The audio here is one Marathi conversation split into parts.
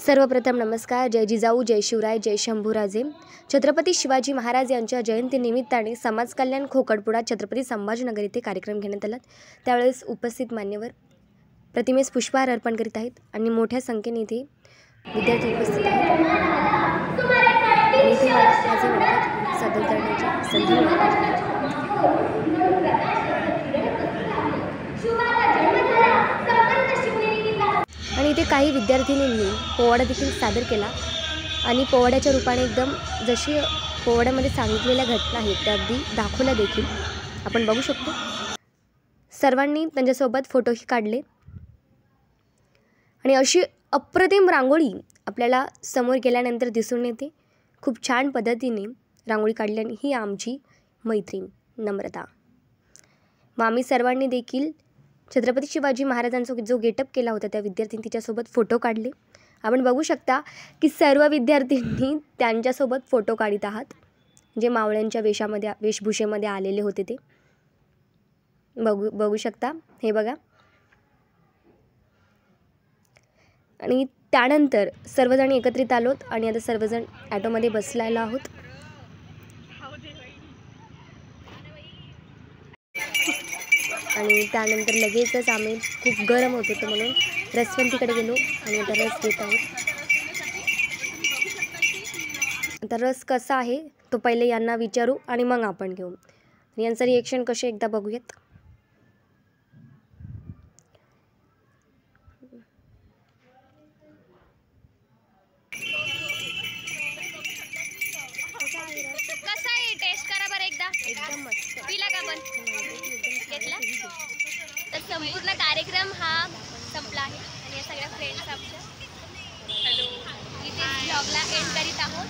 सर्वप्रथम नमस्कार. जय जिजाऊ, जय शिवराय, जय शंभूराजे. छत्रपती शिवाजी महाराज यांच्या जयंतीनिमित्ताने समाज कल्याण खोकडपुडा छत्रपती संभाजीनगर येथे कार्यक्रम घेण्यात आला. त्यावेळेस उपस्थित मान्यवर प्रतिमेस पुष्पहार अर्पण करीत आहेत आणि मोठ्या संख्येने इथे विद्यार्थी उपस्थित आहेत. आणि इथे मला माझे मनोगत सादर करण्याची संधी मिळाली. आणि इथे काही विद्यार्थिनींनी पोवाडा देखील सादर केला आणि पोवाड्याच्या रूपाने एकदम जशी पोवाड्यामध्ये सांगितलेल्या घटना आहेत त्या अगदी दाखवल्या देखील आपण बघू शकतो. सर्वांनी त्यांच्यासोबत फोटोही काढले आणि अशी अप्रतिम रांगोळी आपल्याला समोर गेल्यानंतर दिसून येते. खूप छान पद्धतीने रांगोळी काढल्याने ही आमची मैत्रीण नम्रता. व आम्ही सर्वांनी देखील छत्रपती शिवाजी महाराजांचा जो गेटअप केला होता त्या विद्यार्थ्यांनी तिच्यासोबत फोटो काढले. आपण बघू शकता की सर्व विद्यार्थ्यांनी त्यांच्यासोबत फोटो काढत आहात जे मावळ्यांच्या वेशभूषेमध्ये आलेले होते ते बघू शकता. हे बघा. आणि त्यानंतर सर्वजण एकत्रित आलोत आणि आता सर्वजण ॲटोमध्ये बसलेलो आहोत. आणि त्यानंतर लगेचच आम्ही खूप गरम होत होतं म्हणून रसवंतीकडे गेलो आणि आता रस घेत आहोत. आता रस कसा आहे तो पहिले यांना विचारू आणि मग आपण घेऊ. यांचं रिएक्शन कसे एकदा बघूयात. कसा आहे टेस्ट करा बरं एकदा. एकदम मस्त. पिला का पण घेतला. तर संपूर्ण कार्यक्रम हा संपला आहे आणि या सगळ्या फ्रेंड्स आमच्या हॅलो इथे ब्लॉगला एंड करीत आहोत.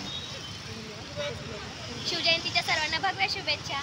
शिवजयंतीच्या सर्वांना भव्य शुभेच्छा.